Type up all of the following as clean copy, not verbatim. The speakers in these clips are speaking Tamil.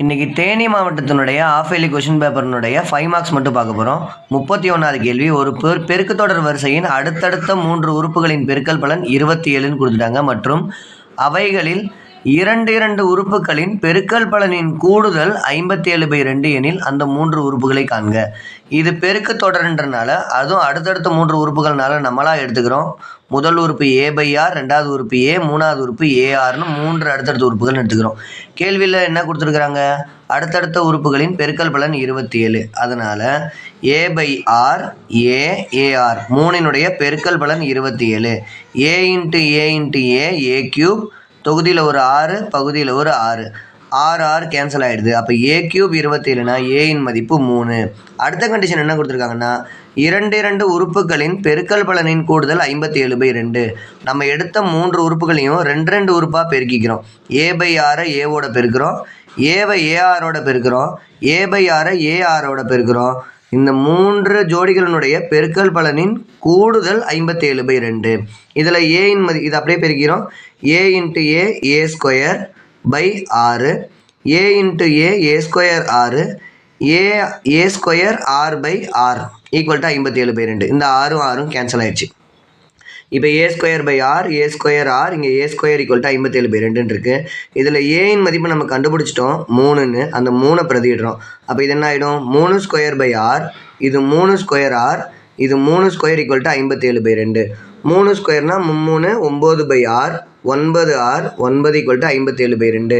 இன்னைக்கு தேனி மாவட்டத்தினுடைய ஆஃப் இயர்லி கொஷின் பேப்பர்னுடைய 5 மார்க்ஸ் மட்டும் பார்க்க போகிறோம். 31வது கேள்வி. ஒரு பெருக்கு தொடர் வரிசையின் அடுத்தடுத்த 3 உறுப்புகளின் பெருக்கல் பலன் 27ன்னு கொடுத்துட்டாங்க. மற்றும் அவைகளில் இரண்டு உறுப்புகளின் பெருக்கல் பலனின் கூடுதல் 57/2 எனில் அந்த 3 உறுப்புகளை காண்க. இது பெருக்கு தொடர்ன்றனால அதுவும் அடுத்தடுத்த 3 உறுப்புகள்னால நம்மளாக எடுத்துக்கிறோம். முதல் உறுப்பு a/r, ரெண்டாவது உறுப்பு a, மூணாவது உறுப்பு arன்னு 3 அடுத்தடுத்த உறுப்புகள் எடுத்துக்கிறோம். கேள்வியில் என்ன கொடுத்துருக்குறாங்க? அடுத்தடுத்த உறுப்புகளின் பெருக்கல் பலன் 27. அதனால் a/r, ar 3னுடைய பெருக்கல் பலன் 27. a a கியூப், தொகுதியில் ஒரு 6, பகுதியில் ஒரு 6, 6 கேன்சல் ஆகிடுது. அப்போ a கியூப் 27னா ஏயின் மதிப்பு 3. அடுத்த கண்டிஷன் என்ன கொடுத்துருக்காங்கன்னா, இரண்டு உறுப்புகளின் பெருக்கல் பலனின் கூடுதல் 57/2. நம்ம எடுத்த 3 உறுப்புகளையும் ரெண்டு உறுப்பாக பெருக்கிக்கிறோம். a/r ஏவோட பெருக்கிறோம், ஏவை ஏஆரோட பெருக்கிறோம், a/r ஏஆரோட பெருக்கிறோம். இந்த 3 ஜோடிகளினுடைய பெருக்கல் பலனின் கூடுதல் 57/2. இதில் ஏயின் இது அப்படியே பெருக்கிறோம். a square by 6, a square 6, a square r/r equal to 57/2. இந்த 6 கேன்சல் ஆயிடுச்சு. இப்போ a square by R, a square R, இங்கே a ஸ்கொயர் ஈக்குவல் டு 57/2 இருக்குது. இதில் ஏயின் மதிப்பு நம்ம கண்டுபிடிச்சிட்டோம் 3ன்னு. அந்த 3 பிரதியிடுறோம். அப்போ இது என்ன ஆகிடும்? 3 ஸ்கொயர் பை ஆர், இது 3 ஸ்கொயர் ஆர், இது 3 square equal to 57/2. 3 ஸ்கொயர்னா 3 9/r, 9r, 9 equal to 57/2.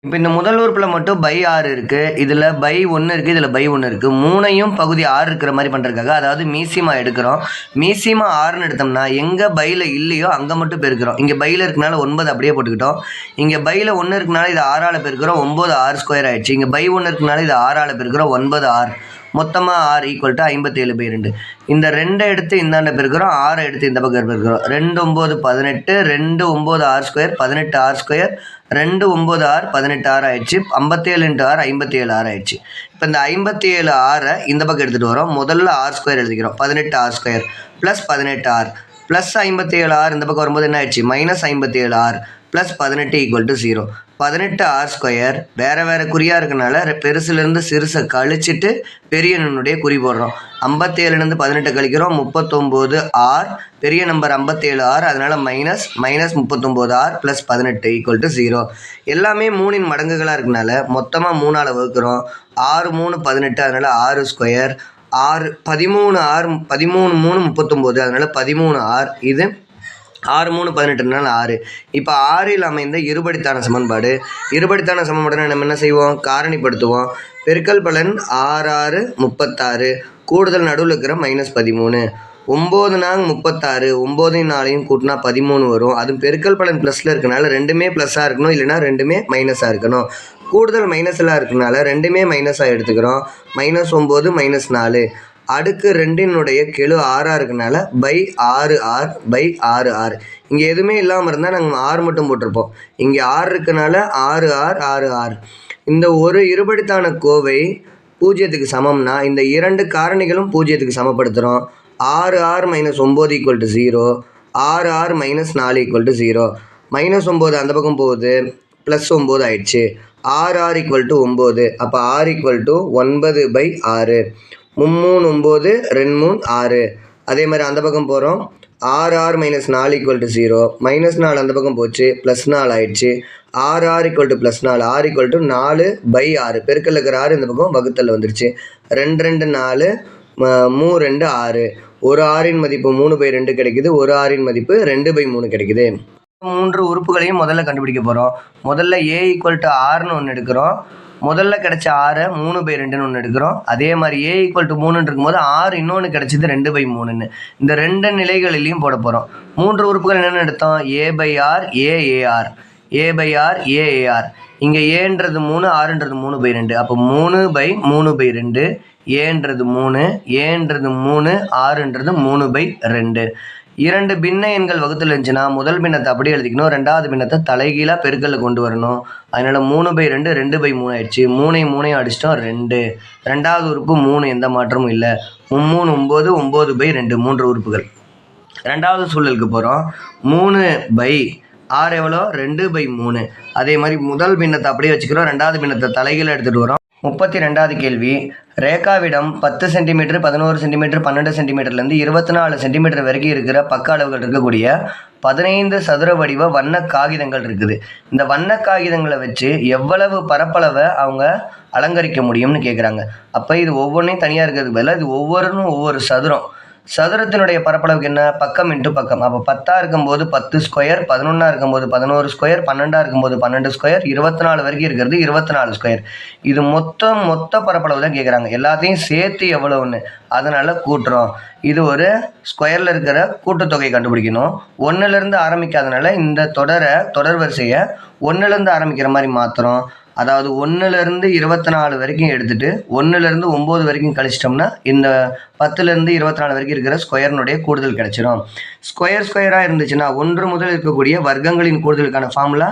இப்போ இந்த முதல் உறுப்பில் மட்டும் பை 6 இருக்குது, இதில் பை 1 இருக்குது, இதில் பை 1 இருக்குது. 3ஐயும் பகுதி 6 இருக்கிற மாதிரி பண்ணுறதுக்காக, அதாவது மீசிமா எடுக்கிறோம். மீசிமா 6ன்னு எடுத்தோம்னா எங்கே பையில் இல்லையோ அங்கே மட்டும் பெருக்கிறோம். இங்கே பையில் இருக்கனால 9 அப்படியே போட்டுக்கிட்டோம். இங்கே பையில் 1 இருக்கனால இது 6ஆல் பெருக்கிறோம், 9r ஸ்கொயர் ஆகிடுச்சு. இங்கே பை 1 இருக்கனால இது 6ஆல் பெருக்கிறோம், 9r. மொத்தமாக r ஈக்குவல் டு 57/2. இந்த 2 எடுத்து இந்தாண்ட பெருக்கிறோம், 6 எடுத்து இந்த பக்கம் பெருக்கிறோம். 2 9 18, 2 9 r square 18r square, 2 9r 18r ஆயிடுச்சு. 57 × r 57r ஆயிடுச்சு. இப்போ இந்த 57r இந்த பக்கம் எடுத்துகிட்டு வரோம். முதல்ல r ஸ்கொயர் எழுதிக்கிறோம், 18r square plus 18r plus 57r இந்த பக்கம் வரும்போது என்ன ஆயிடுச்சு? Minus 57r plus 18 equal to 0. 18r square வேறு குறியாக இருக்கனால பெருசுலேருந்து சிறுசை கழிச்சிட்டு பெரிய எண்ணுடைய குறி போடுறோம். 57லேருந்து 18 கழிக்கிறோம், 39r, பெரிய நம்பர் 57r, அதனால் minus 39r plus 18 equal to 0. எல்லாமே 3ன் மடங்குகளாக இருக்கனால மொத்தமாக 3ஆல் வகுக்கிறோம். 6 3 18, அதனால் 6 ஸ்கொயர், 6 13r, 13 3 39, அதனால் 13r. இது 6 3 18னால 6. இப்போ 6ல் அமைந்த இருபடித்தான சமன்பாடு. இருபடித்தான சமன்பாடுனா நம்ம என்ன செய்வோம்? காரணிப்படுத்துவோம். பெருக்கல் பலன் 6 36, கூடுதல் நடுவில் இருக்கிற -13. 9 4 36, 9 4 கூட்டினா 13 வரும். அது பெருக்கல் பலன் ப்ளஸில் இருக்கனால ரெண்டுமே ப்ளஸ்ஸாக இருக்கணும், இல்லைனா ரெண்டுமே மைனஸாக இருக்கணும். கூடுதல் மைனஸெல்லாம் இருக்கனால ரெண்டுமே மைனஸாக எடுத்துக்கிறோம். -9 -4. அடுக்கு 2னுடைய கெழு 6ஆக இருக்கனால பை 6r பை 6r. இங்கே எதுவுமே இல்லாமல் இருந்தால் நாங்கள் r மட்டும் போட்டிருப்போம். இங்கே r இருக்கனால 6r 6r. இந்த ஒரு இருபடித்தான கோவை 0க்கு சமம்னா இந்த 2 காரணிகளும் 0க்கு சமப்படுத்துகிறோம். 6r - 9 equal to 0, 6r - 4 equal to 0. -9 அந்த பக்கம் போகுது, +9 ஆயிடுச்சு. 6r equal to 9. அப்போ r ஈக்குவல் டு 9/6. 3 9, 2 3 6. அதே மாதிரி அந்த பக்கம் போகிறோம். 6r - 4 equal to 0. -4 அந்த பக்கம் போச்சு, +4 ஆயிடுச்சு. 6r equal to +4, r equal to 4/6. பெருக்கல் இருக்கிற 6 இந்த பக்கம் வகுத்தல் வந்துருச்சு. 2 2 4, 3 2 6. ஒரு rன் மதிப்பு 3/2 கிடைக்குது, ஒரு rன் மதிப்பு 2/3 கிடைக்குது. 3 உறுப்புகளையும் முதல்ல கண்டுபிடிக்க போகிறோம். முதல்ல a ஈக்குவல் டு rன்னு ஒன்று எடுக்கிறோம். முதல்ல கிடைச்ச 6 3/2ன்னு ஒன்று எடுக்கிறோம். அதே மாதிரி a ஈக்குவல் டு 3ன்னு இருக்கும்போது r இன்னொன்று கிடைச்சிது 2/3ன்னு. இந்த 2 நிலைகளிலையும் போட போகிறோம். 3 உறுப்புகள் என்னென்னு எடுத்தோம்? a/r aar, a/r aar. இங்கே ஏன்றது 3, rன்றது 3/2. அப்போ 3/3/2, ஏன்றது 3, ஏன்றது 3, rன்றது 3/2. 2 பின்ன எண்கள் வகுத்தில் இருந்துச்சுன்னா முதல் பின்னத்தை அப்படியே எழுதிக்கணும், ரெண்டாவது பின்னத்தை தலைகீழாக பெருக்கலில் கொண்டு வரணும். அதனால் 3/2 2/3 ஆயிடுச்சு. 3 அடிச்சிட்டோம் 2. ரெண்டாவது உறுப்பு 3, எந்த மாற்றமும் இல்லை. 3 9 9/2 3 உறுப்புகள். ரெண்டாவது சூழலுக்கு போகிறோம். 3/6 ஆறு எவ்வளோ 2/3. அதே மாதிரி முதல் பின்னத்தை அப்படியே வச்சுக்கிறோம், ரெண்டாவது பின்னத்தை தலைகீழ எடுத்துகிட்டு வரோம். 32வது கேள்வி, ரேகாவிடம் 10 சென்டிமீட்டர் 11 சென்டிமீட்டர் 12 சென்டிமீட்டர்லேருந்து 24 சென்டிமீட்டர் வரைக்கும் இருக்கிற பக்க அளவுகள் இருக்கக்கூடிய 15 சதுர வடிவ வண்ண காகிதங்கள் இருக்குது. இந்த வண்ண காகிதங்களை வச்சு எவ்வளவு பரப்பளவை அவங்க அலங்கரிக்க முடியும்னு கேட்குறாங்க. அப்போ இது ஒவ்வொன்றையும் தனியாக இருக்கிறதுக்கு பதிலாக இது ஒவ்வொன்றும் ஒவ்வொரு சதுரம். சதுரத்தினுடைய பரப்பளவுக்கு என்ன, பக்கம் இன்ட்டு பக்கம். அப்போ 10 இருக்கும்போது 10 ஸ்கொயர், 11 இருக்கும்போது 11 ஸ்கொயர், 12 இருக்கும்போது 12 ஸ்கொயர், 24 வரைக்கும் இருக்கிறது 24 ஸ்கொயர். இது மொத்த பரப்பளவு தான் கேட்குறாங்க. எல்லாத்தையும் சேர்த்து எவ்வளோன்னு அதனால் கூட்டுறோம். இது ஒரு ஸ்கொயரில் இருக்கிற கூட்டுத்தொகை கண்டுபிடிக்கணும். 1லேருந்து ஆரம்பிக்காதனால இந்த தொடர் வரிசையை 1லேருந்து ஆரம்பிக்கிற மாதிரி மாற்றுறோம். அதாவது 1லேருந்து 24 வரைக்கும் எடுத்துகிட்டு 1லேருந்து 9 வரைக்கும் கழிச்சிட்டோம்னா இந்த 10லேருந்து 24 வரைக்கும் இருக்கிற ஸ்கொயர்னுடைய கூடுதல் கிடச்சிரும். ஸ்கொயராக இருந்துச்சுன்னா 1 முதல் இருக்கக்கூடிய வர்க்கங்களின் கூடுதலுக்கான ஃபார்முலா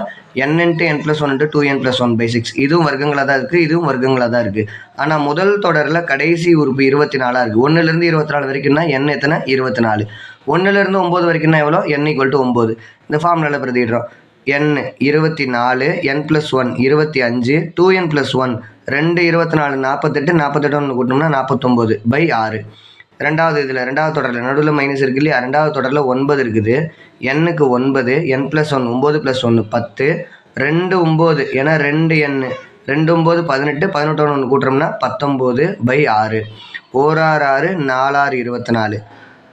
n × n+1 × 2n + 1/6. இதுவும் வர்க்கங்களாக தான் இருக்குது, இதுவும் வர்க்கங்களாக தான் இருக்குது. ஆனால் முதல் தொடரில் கடைசி உறுப்பு 24 இருக்குது. 1லேருந்து 24 வரைக்கும்னா n எத்தனை 24. 1லேருந்து 9 வரைக்கும்னா எவ்வளோ n = 9. இந்த ஃபார்முலாவில் பிரதிடுறோம். n 24, n+1 25, 2n + 1 2 24 48, 48 கூட்டினோம்னா 49/6. ரெண்டாவது தொடரில் நடுவில் மைனஸ் இருக்கு இல்லையா, ரெண்டாவது தொடரில் 9 இருக்குது. n-க்கு 9, n+1 9 + 1 10, 2 9 ஏன்னா 2n 2 9 18, 18 ஒன்று கூட்டுறோம்னா 19/6. 1 6 6 4 6 24,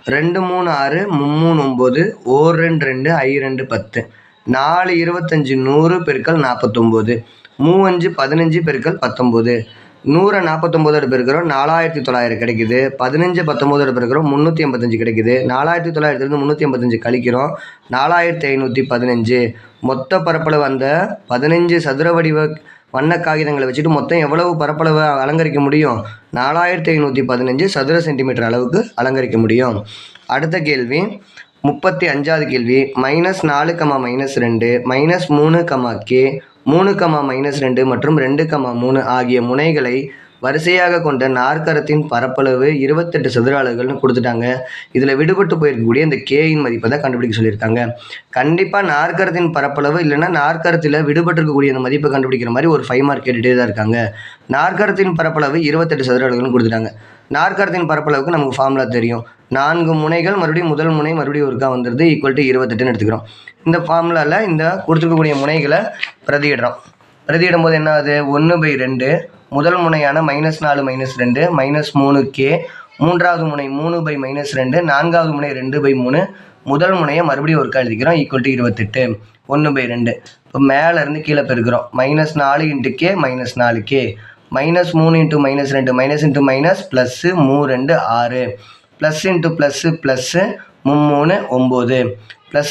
2 3 6 3 9, 1 2 2 I 2 10, 4 25 100 × 49, 3 5 15 × 19. 100 49 பெருக்கிறோம் 4900 கிடைக்குது. 15 19 பெருக்கிறோம் 385 கிடைக்குது. 4900 385 கழிக்கிறோம் 4515. மொத்த பரப்பளவு அந்த 15 சதுர வடிவ வண்ண காகிதங்களை வச்சுட்டு மொத்தம் எவ்வளவு பரப்பளவை அலங்கரிக்க முடியும், 4515 சதுர சென்டிமீட்டர் அளவுக்கு அலங்கரிக்க முடியும். அடுத்த கேள்வி 35வது கேள்வி, -4, -2, -3, k, 3, -2 மற்றும் 2, 3 ஆகிய முனைகளை வரிசையாக கொண்ட நாற்கரத்தின் பரப்பளவு 28 சதுர அலகுகள்னு கொடுத்துட்டாங்க. இதில் விடுபட்டு போயிருக்கக்கூடிய இந்த கேயின் மதிப்பை தான் கண்டுபிடிக்க சொல்லியிருக்காங்க. கண்டிப்பாக நாற்கரத்தின் பரப்பளவு இல்லைன்னா நாற்கரத்தில் விடுபட்டிருக்கக்கூடிய இந்த மதிப்பை கண்டுபிடிக்கிற மாதிரி ஒரு 5 மார்க் கேட்டுகிட்டே தான் இருக்காங்க. நாற்கரத்தின் பரப்பளவு 28 சதுர அலகுகள்னு கொடுத்துட்டாங்க. நாற்கரத்தின் பரப்பளவுக்கு நமக்கு ஃபார்முலா தெரியும். 4 முனைகள் மறுபடியும் முதல் முனை மறுபடியும் ஒருக்கா வந்துடுது = 28ன்னு எடுத்துக்கிறோம். இந்த ஃபார்முலாவில் இந்த கொடுத்துருக்கக்கூடிய முனைகளை பிரதியிடும் போது என்ன ஆகுது, 1/2 முதல் முனையான -4 -2 -3k, மூன்றாவது முனை 3/-2, நான்காவது முனை 2/3, முதல் முனையை மறுபடியும் ஒருக்கா எழுதிக்கிறோம் = 28. 1/2 இப்போ மேலேருந்து கீழே பெருக்கிறோம். -4 × k -4k, -3 × -2 -× -+, +2 6, +++, +3 9, +×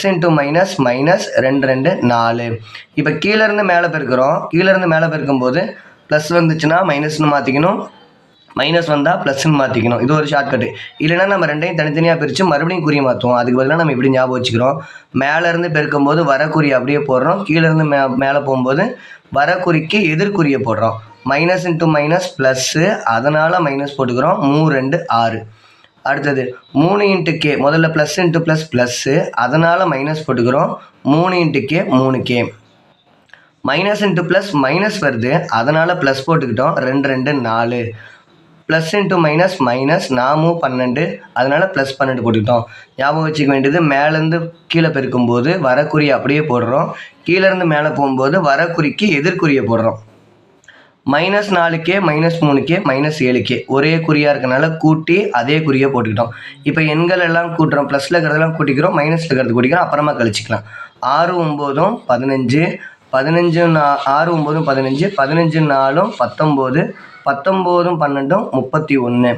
-2 4. இப்போ கீழேருந்து மேலே பெருக்கிறோம். கீழேருந்து மேலே பெருக்கும்போது ப்ளஸ் வந்துச்சுன்னா மைனஸ்னு மாற்றிக்கணும், மைனஸ் வந்தால் ப்ளஸ்ன்னு மாற்றிக்கணும். இது ஒரு ஷார்ட்கட்டு. இல்லைனா நம்ம ரெண்டையும் தனித்தனியாக பிரித்து மறுபடியும் குறியை மாற்றுவோம். அதுக்கு பதிலாக நம்ம இப்படி ஞாபகம் வச்சுக்கிறோம். மேலேருந்து பெருக்கும்போது வரக்குறி அப்படியே போடுறோம், கீழேருந்து மேலே போகும்போது வரக்குறிக்கு எதிர்குறியை போடுறோம். -× -+, அதனால் மைனஸ் போட்டுக்கிறோம். 3 2 6. அடுத்தது 3 × k, முதல்ல +++, அதனால் மைனஸ் போட்டுக்கிறோம். 3 × k 3k. -× மைனஸ் வருது, அதனால் ப்ளஸ் போட்டுக்கிட்டோம். 2 2 4. +× நாமும் 12, அதனால் +12 போட்டுக்கிட்டோம். ஞாபகம் வச்சுக்க வேண்டியது, மேலேருந்து கீழே பெருக்கும்போது வரக்குறி அப்படியே போடுறோம், கீழேருந்து மேலே போகும்போது வரக்குறிக்கு எதிர்குறியை போடுறோம். -4k -3k -7k ஒரே குறியாக இருக்கனால கூட்டி அதே குறியை போட்டுக்கிட்டோம். இப்போ எண்கள் எல்லாம் கூட்டுறோம், ப்ளஸில் இருக்கிறதெல்லாம் கூட்டிக்கிறோம், மைனஸில் இருக்கிறது கூட்டிக்கிறோம், அப்புறமா கழிச்சிக்கலாம். 6 9 15, 6 9 15, 15 4 19, 19 12 31,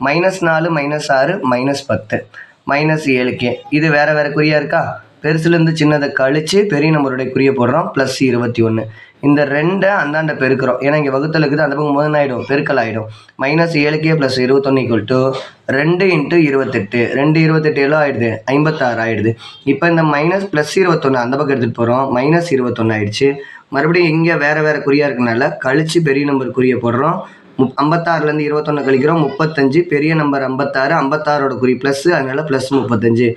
-4 -6 -10, -7k. இது வேறு குறியாக இருக்கா, பெருசுலேருந்து சின்னதை கழித்து பெரிய நம்பருடைய குறியை போடுறோம். +21. இந்த 2 அந்தாண்ட பெருக்கிறோம், ஏன்னா இங்கே வகுத்தல் இருக்குது, அந்த பக்கம் முதல் ஆகிடும், பெருக்கல் ஆகிடும். -7k + 21 = 2 × 28. 2 28 எவ்வளோ ஆகிடுது, 56 ஆகிடுது. இப்போ இந்த -+21 அந்த பக்கம் எடுத்துகிட்டு போகிறோம், -21 ஆகிடுச்சு. மறுபடியும் இங்கே வேறு குறியாக இருக்கனால கழித்து பெரிய நம்பர் குறியை போடுறோம். 56லேருந்து 21 கழிக்கிறோம், 35. பெரிய நம்பர் 56, 56ஓட குறி ப்ளஸ், அதனால் +35.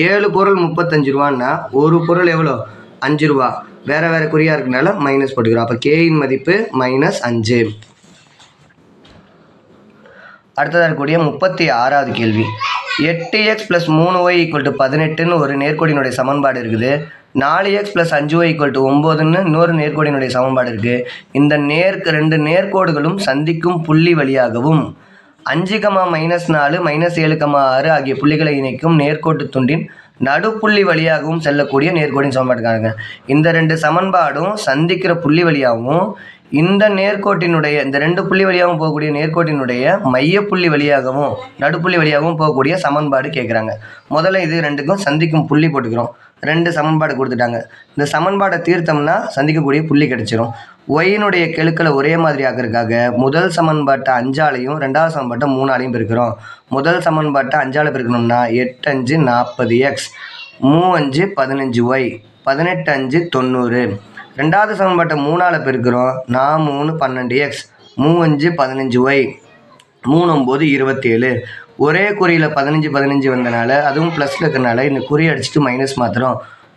7 பொருள் 35 ரூபான்னா ஒரு பொருள் எவ்வளோ, ரூபா. வேறு வேறு குறியாக இருக்கனால மைனஸ் போட்டுக்கிறோம். அப்போ கேயின் மதிப்பு -5. அடுத்ததாக இருக்கக்கூடிய 36வது கேள்வி. 8x + 3y = 18ன்னு ஒரு நேர்கோட்டினுடைய சமன்பாடு இருக்குது. 4x + 5y = 9ன்னு இன்னொரு நேர்கோட்டினுடைய சமன்பாடு இருக்குது. இந்த ரெண்டு நேர்கோடுகளும் சந்திக்கும் புள்ளி வழியாகவும் 5, -4, -7, 6 ஆகிய புள்ளிகளை இணைக்கும் நேர்கோட்டு துண்டின் நடுப்புள்ளி வழியாகவும் செல்லக்கூடிய நேர்கோட்டின் சமன்பாடுக்காங்க. இந்த ரெண்டு சமன்பாடும் சந்திக்கிற புள்ளி வழியாகவும் இந்த நேர்கோட்டினுடைய இந்த ரெண்டு புள்ளி வழியாகவும் போகக்கூடிய நேர்கோட்டினுடைய மையப்புள்ளி வழியாகவும் நடுப்புள்ளி வழியாகவும் போகக்கூடிய சமன்பாடு கேட்குறாங்க. முதல்ல இது ரெண்டுக்கும் சந்திக்கும் புள்ளி போட்டுக்கிறோம். ரெண்டு சமன்பாடு கொடுத்துட்டாங்க. இந்த சமன்பாடை தீர்த்தம்னா சந்திக்கக்கூடிய புள்ளி கிடைச்சிரும். ஒயினுடைய கெழுக்களை ஒரே மாதிரி ஆக்கிறதுக்காக முதல் சமன்பாட்டை 5ஆலையும் ரெண்டாவது சமன்பாட்டை 3ஆலையும் பெருக்கிறோம். முதல் சமன்பாட்டை 5ஆல் பெருக்கணும்னா 8 5 40x, 3 5 15y, 18 5 90. ரெண்டாவது சமன்பாட்டை 3ஆல் பெருக்கிறோம். 4 3 12x, 3 5 15y, 3 9 27. ஒரே குறியில் 15 15 வந்தனால அதுவும் ப்ளஸில் இருக்கிறனால இந்த குறியை அடிச்சுட்டு மைனஸ் மாத்திரம்.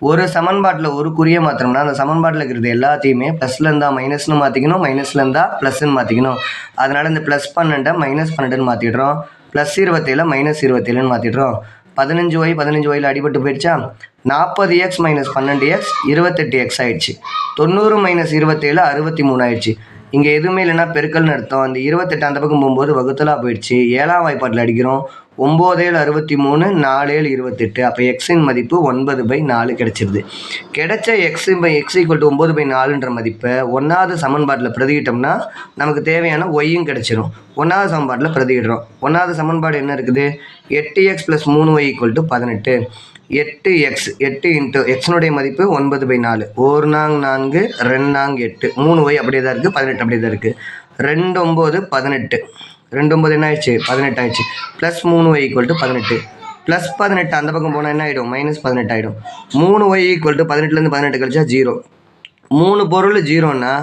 ஒரு சமன்பாட்டில் ஒரு குறியை மாத்திரம்னா அந்த சமன்பாட்டில் இருக்கிறது எல்லாத்தையுமே ப்ளஸில் இருந்தால் மைனஸ்னு மாற்றிக்கணும், மைனஸில் இருந்தால் ப்ளஸ்ன்னு மாற்றிக்கணும். அதனால் இந்த +12 -12ன்னு மாற்றிடுறோம். +27 -27ன்னு மாற்றிடுறோம். 15y 15yல அடிபட்டு போயிடுச்சா. 40x - 12x 28x ஆயிடுச்சு. 90 - 27 63 ஆயிடுச்சு. இங்கே எதுவுமே இல்லைன்னா பெருக்கல்னு அர்த்தம். அந்த 28 அந்த பக்கம் போகும்போது வகுத்தலாக போயிடுச்சு. 7ஆம் வாய்ப்பாட்டில் அடிக்கிறோம். 9 7 63, 4 7 28. அப்போ எக்ஸின் மதிப்பு 9/4 கிடைச்சிருது. கிடைச்ச x = 9/4ன்ற மதிப்பை 1வது சமன்பாட்டில் பிரதியிட்டோம்னா நமக்கு தேவையான ஒய்யும் கிடைச்சிரும். 1வது சமன்பாட்டில் பிரதியிடுறோம். 1வது சமன்பாடு என்ன இருக்குது? 8x + 3y = 18. 8x 8 × xனுடைய மதிப்பு 9/4. 1 4 4 2 4 8, 3y அப்படியே தான் இருக்குது, 18 அப்படியே தான் இருக்குது. 2 9 18, 2 9 என்ன ஆயிடுச்சு? 18 ஆயிடுச்சு. +3y = 18. +18 அந்த பக்கம் போனால் என்ன ஆகிடும்? -18 ஆகிடும். 3y = 18லேருந்து 18 கழிச்சா 0. 3 பொருள் 0ன்னா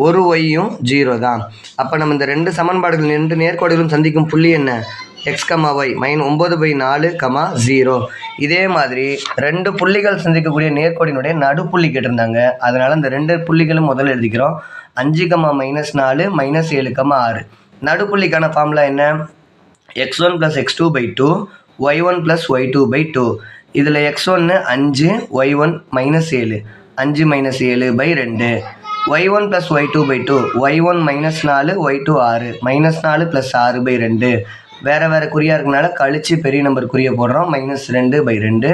ஒரு ஒய்யும் 0 தான். அப்போ நம்ம இந்த ரெண்டு சமன்பாடுகள் ரெண்டு நேர்கோடுகளும் சந்திக்கும் புள்ளி என்ன? x, y -9/4, 0. இதே மாதிரி ரெண்டு புள்ளிகள் சந்திக்கக்கூடிய நேர்கோடினுடைய நடுப்புள்ளி கேட்டிருந்தாங்க. அதனால் இந்த ரெண்டு புள்ளிகளும் முதல்ல எழுதிக்கிறோம். 5, -4, -7, 6. நடுப்புள்ளிக்கான ஃபார்முலா என்ன? x1 + x2/2, y1 + y2/2. இதில் x1 5, y1 -7, 5 - 7/2. y1 + y2/2, y1 -4, y2 6, -4 + 6/2. வேறு வேறு குறியாக இருக்கனால கழிச்சு பெரிய நம்பர் குறியை போடுறோம். -2/2.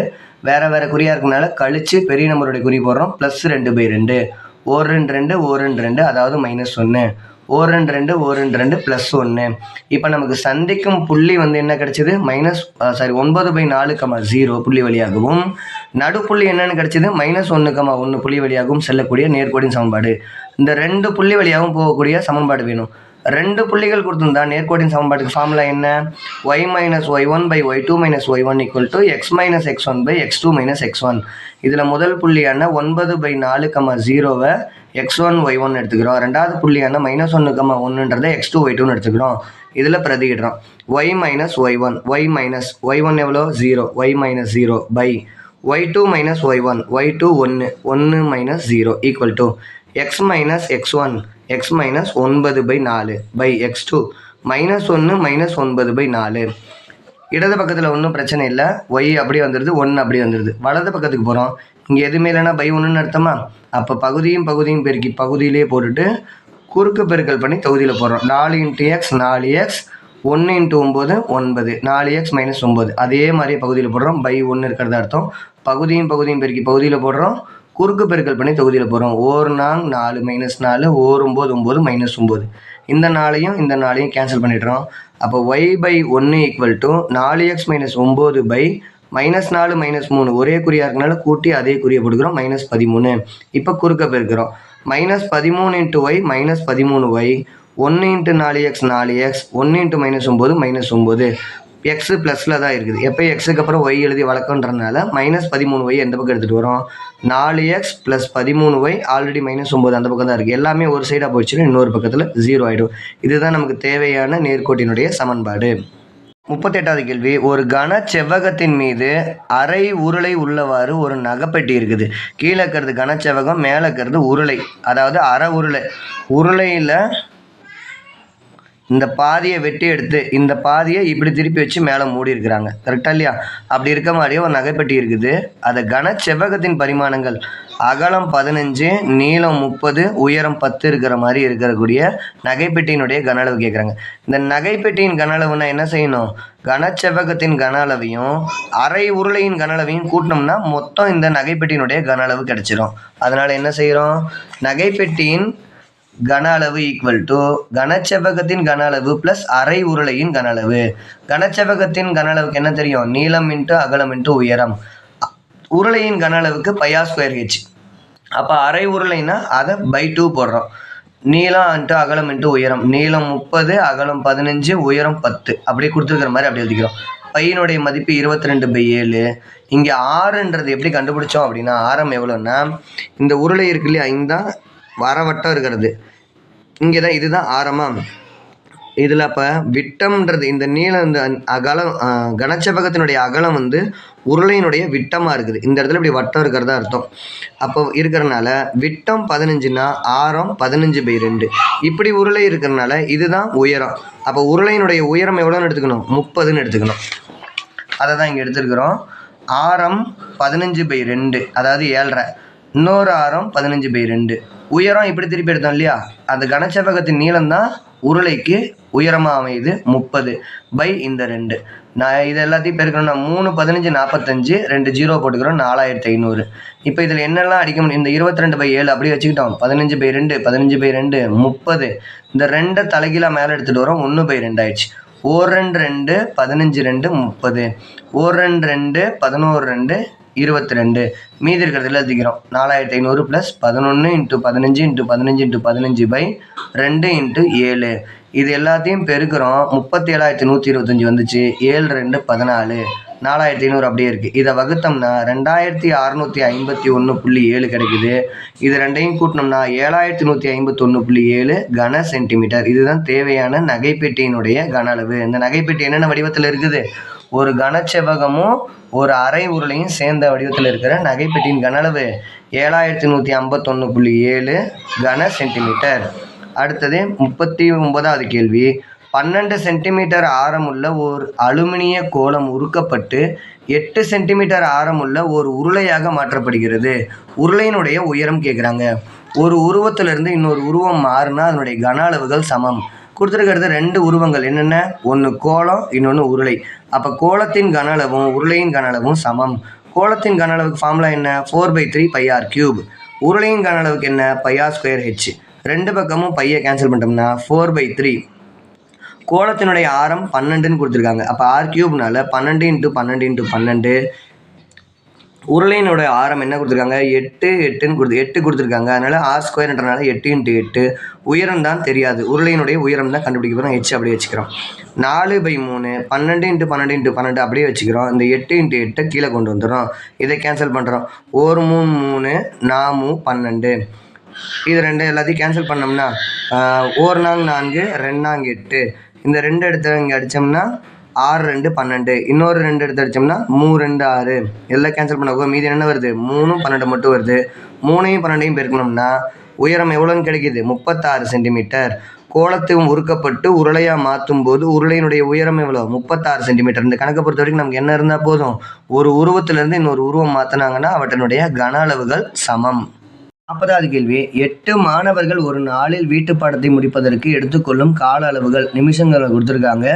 வேறு வேறு குறியாக இருக்கனால கழிச்சு பெரிய நம்பருடைய குறி போடுறோம். +2/2. 1 2 1 2, அதாவது -1. 1 2 1 2 +1. இப்போ நமக்கு சந்திக்கும் புள்ளி என்ன கிடைச்சிது? 9/4, 0 புள்ளி வழியாகவும் நடுப்புள்ளி என்னன்னு கிடைச்சிது? -1, 1 புள்ளி வழியாகவும் செல்லக்கூடிய நேர்கோடின் சமன்பாடு. இந்த ரெண்டு புள்ளி வழியாகவும் போகக்கூடிய சமன்பாடு வேணும். ரெண்டு புள்ளிகள் கொடுத்துருந்தா நேர்கோட்டின் சமன்பாட்டுக்கு ஃபார்முலா என்ன? y - y1/y2 - y1 = x - x1/x2 - x1. இதில் முதல் புள்ளியான 9/4, 0வை x1 y1 எடுத்துக்கிறோம். ரெண்டாவது புள்ளியான -1, 1ன்றதை x2 y2 எடுத்துக்கிறோம். இதில் பிரதியிடுறோம். y - y1, y1 எவ்வளோ? 0, y - 0 y2 - y1, y2 1, 1 - 0 = x - x1, x - 9/4 x2 -1 - 9/4. இடது பக்கத்தில் ஒன்றும் பிரச்சனை இல்லை. y அப்படியே வந்துடுது, 1 அப்படியே வந்துடுது. வலது பக்கத்துக்கு போகிறோம். இங்கே எதுவுமே இல்லைன்னா /1ன்னு அர்த்தமா? அப்போ பகுதியும் பெருக்கி பகுதியிலே போட்டுட்டு குறுக்கு பெருக்கல் பண்ணி தொகுதியில் போடுறோம். 4 × x 4x, 1 × 9 9, 4x - 9. அதே மாதிரியே பகுதியில் போடுறோம். /1 இருக்கிறது அர்த்தம். பகுதியும் பெருக்கி பகுதியில் போடுறோம். குறுக்கு பெருக்கல் பண்ணி தொகுதியில் போகிறோம். 1 4 4 -4, 1 9 9 -9. இந்த 4ஐயும் இந்த 4ஐயும் கேன்சல் பண்ணிடுறோம். அப்போ y/1 = 4x - 9 -4 -3 ஒரே குறியாக இருக்கனால கூட்டி அதே குறியை போட்டுக்கிறோம். -13. இப்போ குறுக்க பெருக்கிறோம். -13 × y -13y, 1 × 4x 4x, 1 × -9 -9. X ப்ளஸில் தான் இருக்குது. எப்போ எக்ஸுக்கு அப்புறம் ஒய் எழுதி வழக்கன்றதுனால -13y எந்த பக்கம் எடுத்துகிட்டு வரோம்? 4x + 13y ஆல்ரெடி -9 அந்த பக்கம் தான் இருக்குது. எல்லாமே ஒரு சைடாக போயிடுச்சுன்னா இன்னொரு பக்கத்தில் 0 ஆகிடும். இதுதான் நமக்கு தேவையான நேர்கோட்டினுடைய சமன்பாடு. 38வது கேள்வி, ஒரு கன செவ்வகத்தின் மீது அரை உருளை உள்ளவாறு ஒரு நகைப்பெட்டி இருக்குது. கீழே இருக்கிறது கனச்செவ்வகம், மேலே இருக்கிறது உருளை, அதாவது அரை உருளை. உருளையில் இந்த பாதியை வெட்டி எடுத்து இந்த பாதியை இப்படி திருப்பி வச்சு மேலே மூடி இருக்கிறாங்க. கரெக்டாக இல்லையா? அப்படி இருக்க மாதிரியே ஒரு நகைப்பெட்டி இருக்குது. அதை கனச்செவ்வகத்தின் பரிமாணங்கள் அகலம் 15, நீளம் 30, உயரம் 10 இருக்கிற மாதிரி இருக்கக்கூடிய நகைப்பெட்டியினுடைய கன அளவு கேட்குறாங்க. இந்த நகைப்பெட்டியின் கன அளவுனா என்ன செய்யணும்? கனச்செவ்வகத்தின் கன அளவையும் அரை உருளையின் கன அளவையும் கூட்டினோம்னா மொத்தம் இந்த நகைப்பெட்டியினுடைய கன அளவு கிடைச்சிரும். அதனால் என்ன செய்கிறோம்? நகைப்பெட்டியின் கன அளவு ஈக்குவல் டு கனச்செவ்வகத்தின் கன அளவு ப்ளஸ் அரை உருளையின் கன அளவு. கனச்செவ்வகத்தின் கன அளவுக்கு என்ன தெரியும்? நீளம் இன்ட்டு அகலம் இன்ட்டு உயரம். உருளையின் கன அளவுக்கு πr²h. அப்போ அரை உருளைனா அதை /2 போடுறோம். நீளம் இன்ட்டு அகலம் இன்ட்டு உயரம். நீளம் 30, அகலம் 15, உயரம் 10. அப்படியே கொடுத்துருக்கிற மாதிரி அப்படி எழுதிக்கிறோம். பையனுடைய மதிப்பு 22/7. இங்கே ஆறுன்றது எப்படி கண்டுபிடிச்சோம் அப்படின்னா, ஆரம் எவ்வளோன்னா இந்த உருளை இருக்கு இல்லையா, இங்கதான் வரவட்டம் இருக்கிறது, இங்கே தான் இதுதான் ஆரமாக. இதில் அப்போ விட்டம்ன்றது இந்த நீளம், இந்த அகலம், கனச்செவ்வகத்தினுடைய அகலம் வந்து உருளையினுடைய விட்டமாக இருக்குது. இந்த இடத்துல இப்படி வட்டம் இருக்கிறதா அர்த்தம். அப்போ இருக்கிறனால விட்டம் 15னா ஆரம் 15/2. இப்படி உருளை இருக்கிறனால இதுதான் உயரம். அப்போ உருளையினுடைய உயரம் எவ்வளோன்னு எடுத்துக்கணும்? 30ன்னு எடுத்துக்கணும். அதை தான் இங்கே எடுத்துருக்குறோம். ஆரம் 15/2, அதாவது 7.5. இன்னொரு ஆரம் 15/2. உயரம் இப்படி திருப்பி எடுத்தோம் இல்லையா, அந்த கனச்செவ்வகத்தின் நீளம் தான் உருளைக்கு உயரமாக அமையுது 30/2. நான் இது எல்லாத்தையும் பெருக்கணும்னா 3 15 45, 2 0 போட்டுக்கிறோம், 4500. இப்போ இதில் என்னெல்லாம் அடிக்க முடியும்? இந்த 22/7 அப்படியே வச்சுக்கிட்டோம். 15/2 15/2 30. இந்த 2 தலைகீழாக மேலே எடுத்துகிட்டு வரோம், 1/2 ஆயிடுச்சு. 1 2 15 2 30. 1 2 11 2 22. மீதி இருக்கிறதுல எழுதிக்கிறோம். 4500 ப்ளஸ் 11 × 15 × 15 × 15/2 × 7. இது எல்லாத்தையும் பெருக்கிறோம். 37,125 வந்துச்சு. 7 2 14. 4500 அப்படியே இருக்குது. இதை வகுத்தோம்னா 2651.7 கிடைக்குது. இது ரெண்டையும் கூட்டினோம்னா 7151.7 கன சென்டிமீட்டர். இதுதான் தேவையான நகைப்பெட்டியினுடைய கன அளவு. இந்த நகைப்பெட்டி என்னென்ன வடிவத்தில் இருக்குது? ஒரு கனச்செவ்வகமும் ஒரு அரை உருளையும் சேர்ந்த வடிவத்தில் இருக்கிற நகைப்பெட்டியின் கன அளவு 7151.7 கன சென்டிமீட்டர். அடுத்தது 39வது கேள்வி, 12 சென்டிமீட்டர் ஆரமுள்ள ஓர் அலுமினிய கோளம் உருக்கப்பட்டு 8 சென்டிமீட்டர் ஆரமுள்ள ஒரு உருளையாக மாற்றப்படுகிறது. உருளையினுடைய உயரம் கேட்குறாங்க. ஒரு உருவத்திலிருந்து இன்னொரு உருவம் மாறுனா அதனுடைய கன அளவுகள் சமம். கொடுத்துருக்கிறது 2 உருவங்கள். என்னென்ன? ஒன்று கோளம், இன்னொன்று உருளை. அப்போ கோளத்தின் கன அளவும் உருளையின் கன அளவும் சமம். கோளத்தின் கன அளவுக்கு ஃபார்முலா என்ன? 4/3 πr³. உருளையின் கன அளவுக்கு என்ன? πr²h. ரெண்டு பக்கமும் பையை கேன்சல் பண்ணிட்டோம்னா 4/3. கோளத்தினுடைய ஆரம் 12ன்னு கொடுத்துருக்காங்க. அப்போ r³னால 12 × 12 × 12. உருளையினுடைய ஆரம் என்ன கொடுத்துருக்காங்க? 8 கொடுத்துருக்காங்க. அதனால் r²ன்றனால 8 × 8. உயரம் தான் தெரியாது, உருளையினுடைய உயரம் தான் கண்டுபிடிக்க போகிறோம். h அப்படியே வச்சுக்கிறோம். 4/3 12 × 12 × 12 அப்படியே வச்சுக்கிறோம். இந்த 8 × 8 கீழே கொண்டு வந்துடும். இதை கேன்சல் பண்ணுறோம். 1 3 3 4 12. இது ரெண்டு எல்லாத்தையும் கேன்சல் பண்ணோம்னா 1 4 4 2 4 8. இந்த 2 எடுத்து இங்கே அடித்தோம்னா 6 2 12. இன்னொரு 2 எடுத்து அடித்தோம்னா 3 2 6. எல்லாம் கேன்சல் பண்ண மீதி என்ன வருது? 3 12 மட்டும் வருது. 3ஐயும் 12ஐயும் பெருக்கணும்னா உயரம் எவ்வளோன்னு கிடைக்கிது? 36 சென்டிமீட்டர். கோளத்தையும் உருக்கப்பட்டு உருளையாக மாற்றும் போது உருளையினுடைய உயரம் எவ்வளோ? 36 சென்டிமீட்டர். இந்த கணக்கை பொறுத்த வரைக்கும் நமக்கு என்ன இருந்தால் போதும்? ஒரு உருவத்திலேருந்து இன்னொரு உருவம் மாற்றினாங்கன்னா அவற்றினுடைய கன அளவுகள் சமம். 40வது கேள்வி, 8 மாணவர்கள் ஒரு நாளில் வீட்டு பாடத்தை முடிப்பதற்கு எடுத்துக்கொள்ளும் கால அளவுகள் நிமிஷங்களை கொடுத்துருக்காங்க.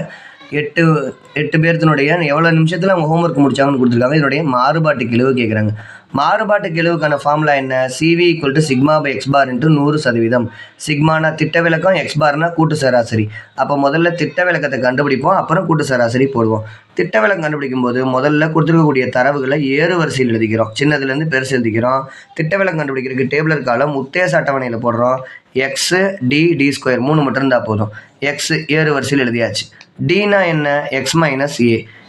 8 பேர்த்தினுடைய எவ்வளோ நிமிஷத்தில் அவங்க ஹோம்ஒர்க் முடிச்சாங்கன்னு கொடுத்துருக்காங்க. இதனுடைய மாறுபாட்டு கெழுவு கேட்குறாங்க. மாறுபாட்டு கெழுவுக்கான ஃபார்முலா என்ன? CV = σ/x bar × 100%. சிக்மானா திட்ட விலக்கம், x பார்னா கூட்டு சராசரி. அப்போ முதல்ல திட்ட விலக்கத்தை கண்டுபிடிப்போம், அப்புறம் கூட்டு சராசரி போடுவோம். திட்ட விலக்கம் கண்டுபிடிக்கும் போது முதல்ல கொடுத்துருக்கக்கூடிய தரவுகளை ஏறு வரிசையில் எழுதிக்கிறோம், சின்னதுலேருந்து பெருசு எழுதிக்கிறோம். திட்ட விலக்கம் கண்டுபிடிக்கிறதுக்கு டேபிளர் காலம் உத்தேச அட்டவணையில் போடுறோம். x d d² 3 மட்டும் இருந்தால் போதும். x ஏறு வரிசையில் எழுதியாச்சு. dனா என்ன? x - a.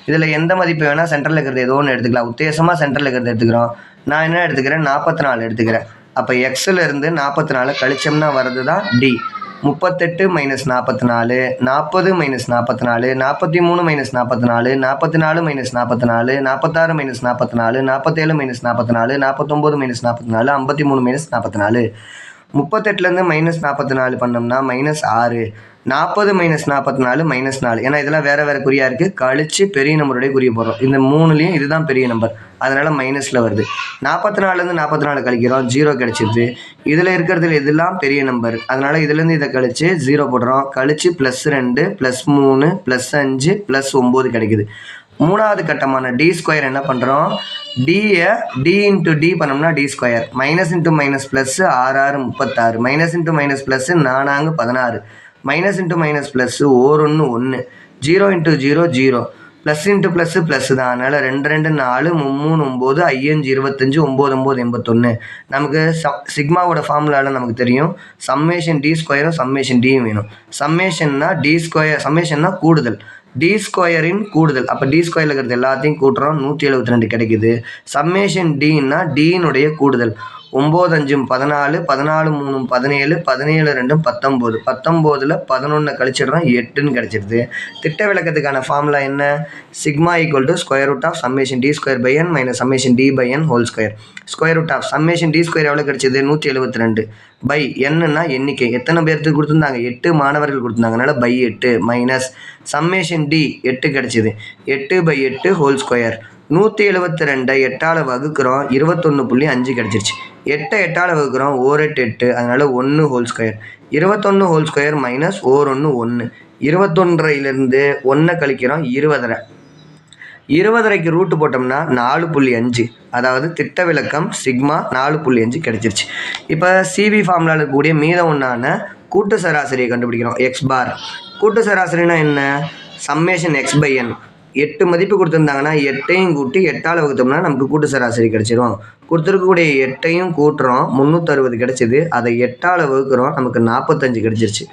இதில் எந்த மதிப்பு வேணால் சென்டரில் இருக்கிறது ஏதோ ஒன்று எடுத்துக்கலாம். உத்தேசமாக சென்டரில் இருக்கிறது எடுத்துக்கிறோம். நான் என்ன எடுத்துக்கிறேன்? 44 எடுத்துக்கிறேன். அப்போ எக்ஸில் இருந்து 44 கழிச்சோம்னா வர்றது தான் டி. 38 minus 44, 40 minus 44, 43 minus 44, 44 minus 44, 46 minus 44, 47 minus 44, 49 minus 44, 53 minus 44. 38லேருந்து மைனஸ் 44 பண்ணோம்னா -6, 40 மைனஸ் 44 -4. ஏன்னா இதெல்லாம் வேறு வேறு குறியாக இருக்குது. கழித்து பெரிய நம்பருடைய குறிய போடுறோம். இந்த மூணுலேயும் இதுதான் பெரிய நம்பர், அதனால் மைனஸில் வருது. 44லேருந்து 44 கழிக்கிறோம், 0 கிடச்சிருது. இதில் இருக்கிறதுல இதெல்லாம் பெரிய நம்பர், அதனால் இதுலேருந்து இதை கழித்து 0 போடுறோம். கழித்து +2 +3 +5 +9 கிடைக்குது. மூணாவது கட்டமான டி ஸ்கொயர் என்ன பண்ணுறோம், டியை டி இன்ட்டு டி பண்ணோம்னா D square, minus into minus plus 6 6 36, minus into minus plus 4 16, minus into minus plus 1 1 1, 0 into 0 0, plus into plus plus தான். அதனால் 2 2 4 3 9 5 25 9 9 81. நமக்கு சிக்மாவோட ஃபார்முலாவில் நமக்கு தெரியும், சம்மேஷன் டி ஸ்கொயரும் சம்மேஷன் டியும் வேணும். சம்மேஷன்னா டி ஸ்கொயர், சம்மேஷன்னா கூடுதல், டி ஸ்கொயரின் கூடுதல். அப்போ டி ஸ்கொயரில் இருக்கிறது எல்லாத்தையும் கூட்டுறோம், 172 கிடைக்குது. சம்மேஷன் டின்னா டியினுடைய கூடுதல். 9 5 14, 14 3 17, 17 2 19, 19ல் 11 கழிச்சிடுறோம், 8ன்னு கிடச்சிடுது. திட்ட விளக்கத்துக்கான ஃபார்முலா என்ன, sigma equal to square root of summation D square by N minus summation D by N whole square. Square root of summation D square எவ்வளோ கிடச்சிது, 172 பை என்னன்னா எண்ணிக்கை, எத்தனை பேர்த்துக்கு கொடுத்துருந்தாங்க, 8 மாணவர்கள் கொடுத்துருந்தாங்க, அதனால் பை 8 மைனஸ் சம்மேஷன் டி 8 கிடச்சிது, 8 பை 8 ஹோல் ஸ்கொயர். 172 8ஆல் வகுக்கிறோம், 21.5 கிடச்சிருச்சு. 8 8ஆல் வகுக்கிறோம், 1 8 8, அதனால் 1 whole square. 21 whole square minus 1 1, 21லேருந்து 1 கழிக்கிறோம், 20. 20க்கு ரூட்டு போட்டோம்னா 4.5, அதாவது திட்ட விளக்கம் சிக்மா 4.5 கிடச்சிருச்சு. இப்போ சிவி ஃபார்முலாவில் இருக்கக்கூடிய மீதம் ஒன்றான கூட்டு சராசரியை கண்டுபிடிக்கிறோம், எக்ஸ் பார். கூட்டு சராசரினா என்ன, சம்மேஷன் எக்ஸ் பை என். 8 மதிப்பு கொடுத்துருந்தாங்கன்னா 8ஐயும் கூட்டி 8ஆல் வகுத்தோம்னா நமக்கு கூட்டு சராசரி கிடச்சிரும். கொடுத்துருக்கக்கூடிய 8ஐயும் கூட்டுறோம், 360 கிடச்சிது. அதை 8ஆல் வகுக்கிறோம், நமக்கு 45 கிடச்சிருச்சு.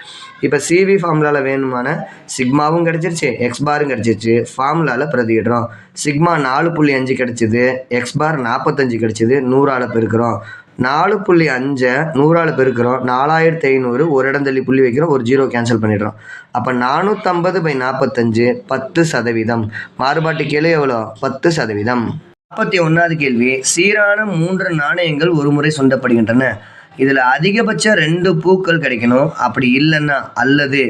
இப்போ சிவி ஃபார்முலாவில் வேணுமான சிக்மாவும் கிடச்சிருச்சு, எக்ஸ் பாரும் கிடச்சிருச்சு. ஃபார்முலாவில் பிரதியிடுறோம். சிக்மா 4.5 கிடச்சிது, எக்ஸ் பார் 45 கிடச்சிது. 100ஆல் பெருக்கிறோம், 4.5 100ஆல் பெருக்கிறோம், 4500. ஒரு இடம் தள்ளி புள்ளி வைக்கிறோம், ஒரு 0 கேன்சல் பண்ணிடுறோம். அப்போ 450/45 10%. மாறுபாட்டு கேள்வி எவ்வளோ, 10%. 41வது கேள்வி, சீரான 3 நாணயங்கள் ஒரு முறை சுண்டப்படுகின்றன. இதில் அதிகபட்சம் 2 பூக்கள் கிடைக்கணும், அப்படி இல்லைன்னா அல்லது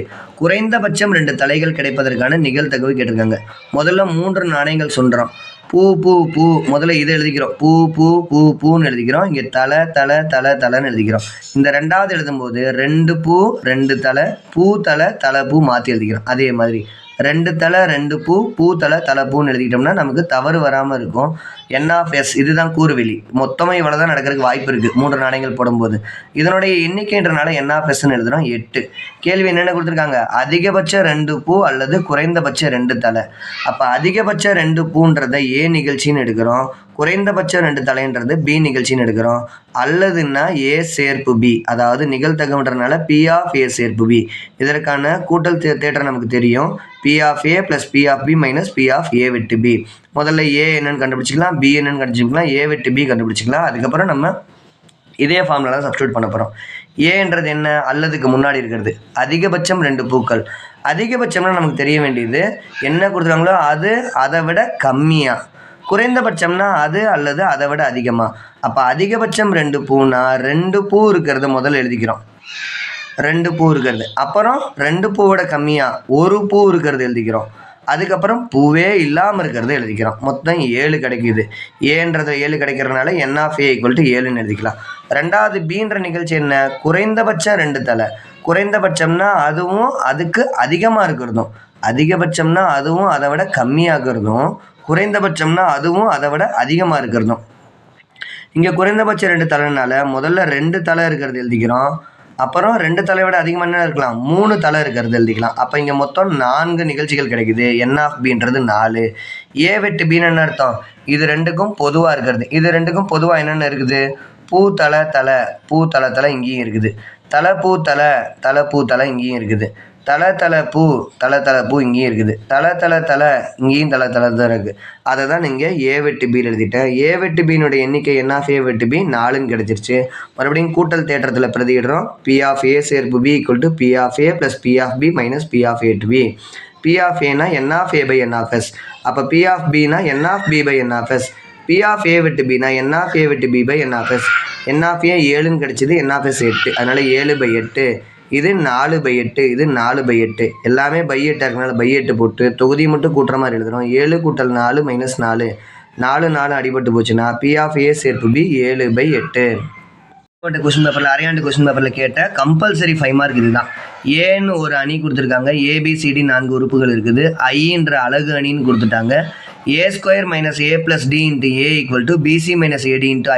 குறைந்தபட்சம் 2 தலைகள் கிடைப்பதற்கான நிகழ்தகவு கேட்டிருக்காங்க. முதல்ல 3 நாணயங்கள் சொல்கிறோம். பூ பூ பூ, முதல்ல இதை எழுதிக்கிறோம், பூ பூ பூ பூன்னு எழுதிக்கிறோம். இங்கே தலை தலை தலை தலைன்னு எழுதிக்கிறோம். இந்த 2வது எழுதும்போது 2 பூ 2 தலை, பூ தலை தலை பூ மாற்றி எழுதிக்கிறோம். அதே மாதிரி 2 தலை 2 பூ, பூ தலை தலை பூன்னு எழுதிக்கிட்டோம்னா நமக்கு தவறு வராமல் இருக்கும். என்ஆஃப்எஸ் இதுதான் கூறுவெளி. மொத்தமாக இவ்வளோ தான் நடக்கிறதுக்கு வாய்ப்பு இருக்குது 3 நாணயங்கள் போடும்போது. இதனுடைய எண்ணிக்கைன்றனால என்ஆஃப்எஸ்ன்னு எழுதுகிறோம், 8. கேள்வி என்னென்ன கொடுத்துருக்காங்க, அதிகபட்சம் 2 பூ அல்லது குறைந்தபட்சம் 2 தலை. அப்போ அதிகபட்சம் 2 பூன்றதை ஏ நிகழ்ச்சின்னு எடுக்கிறோம், குறைந்தபட்சம் 2 தலைன்றது பி நிகழ்ச்சின்னு எடுக்கிறோம். அல்லதுன்னா ஏ சேர்ப்பு பி, அதாவது நிகழ்தகவுன்றனால பி ஆஃப் ஏ சேர்ப்பு பி. இதற்கான கூட்டல் தேற்றம் நமக்கு தெரியும், P of A plus P of B minus P of A வெட்டு பி. முதல்ல ஏ என்னன்னு கண்டுபிடிச்சிக்கலாம், பி என்னன்னு கண்டுபிடிச்சிக்கலாம், ஏ வெட்டு பி கண்டுபிடிச்சிக்கலாம். அதுக்கப்புறம் நம்ம இதே ஃபார்முலா தான் சப்ஸ்டியூட் பண்ண போகிறோம். ஏன்றது என்ன, அல்லதுக்கு முன்னாடி இருக்கிறது. அதிகபட்சம் 2 பூக்கள். அதிகபட்சம்னா நமக்கு தெரிய வேண்டியது என்ன கொடுத்துருக்காங்களோ அது அதை விட கம்மியாக, குறைந்தபட்சம்னா அது அல்லது அதை விட அதிகமாக. அப்போ அதிகபட்சம் 2 பூனா 2 பூ இருக்கிறத முதல்ல எழுதிக்கிறோம், 2 பூ இருக்கிறது. அப்புறம் 2 பூவோட கம்மியாக 1 பூ இருக்கிறது எழுதிக்கிறோம். அதுக்கப்புறம் பூவே இல்லாமல் இருக்கிறது எழுதிக்கிறோம். மொத்தம் 7 கிடைக்குது. ஏன்றது 7 கிடைக்கிறதுனால என்ஆஃப்ஏ ஈக்குவல் டு 7ன்னு எழுதிக்கலாம். 2வது பீன்ற நிகழ்ச்சி என்ன, குறைந்தபட்சம் 2 தலை. குறைந்தபட்சம்னா அதுவும் அதுக்கு அதிகமாக இருக்கிறதும், அதிகபட்சம்னா அதுவும் அதை விட கம்மியாகிறதும், குறைந்தபட்சம்னா அதுவும் அதை விட அதிகமாக இருக்கிறதும். இங்கே குறைந்தபட்சம் 2 தலைனால முதல்ல 2 தலை இருக்கிறது எழுதிக்கிறோம். அப்புறம் 2 தலையை விட அதிகமாக என்ன இருக்கலாம், 3 தலை இருக்கிறது எழுதிக்கலாம். அப்போ இங்கே மொத்தம் 4 நிகழ்ச்சிகள் கிடைக்குது. என் ஆஃப் பின்றது 4. ஏ வெட்டு பின்னு என்ன அர்த்தம், இது 2க்கும் பொதுவாக இருக்கிறது. இது 2க்கும் பொதுவாக என்னென்ன இருக்குது, பூ தலை தலை, பூ தலை தலை இங்கேயும் இருக்குது. தலை பூ தலை, தலை பூ தலை இங்கேயும் இருக்குது. தலை பூ இங்கேயும் இருக்குது. தலை இங்கேயும் தலை தான் இருக்குது. அதை தான் நீங்கள் ஏ வெட்டு பியில் எழுதிட்டேன். ஏ வெட்டு பியினுடைய எண்ணிக்கை என் ஆஃப் ஏ வெட்டு பி 4ன்னு கிடச்சிருச்சு. மறுபடியும் கூட்டல் தேற்றத்தில் பிரதியிடுறோம். பி ஆஃப் ஏ சேர்ப்பு B equal to P of A plus P of B minus P of A to B. P of ஏனா N of A by N of S. அப்போ பி ஆஃப் பினா N of B by N of S. P of A வெட்டு பினா என் ஆஃப் ஏ வெட்டு B by N of S. N of A 7ன்னு கிடச்சிது, என் ஆஃப் எஸ் 8. அதனால் 7/8. இது 4/8, இது 4/8. எல்லாமே பை 8 இருக்கனால பை 8 போட்டு தொகுதி மட்டும் கூட்டுற மாதிரி எழுதுகிறோம். 7 கூட்டல் 4 மைனஸ் 4. 4 அடிபட்டு போச்சுன்னா பி ஆஃப் ஏ சேர்ப்பு பி 7/8. கொஸ்டின் பேப்பரில் அரையாண்டு கொஸ்டின் பேப்பரில் கேட்ட கம்பல்சரி 5 மார்க் இதுதான். ஏன்னு ஒரு அணி கொடுத்துருக்காங்க. ஏபிசிடி 4 உறுப்புகள் இருக்குது. ஐன்ற அலகு அணின்னு கொடுத்துட்டாங்க. A square minus A plus D into A equal to BC minus AD into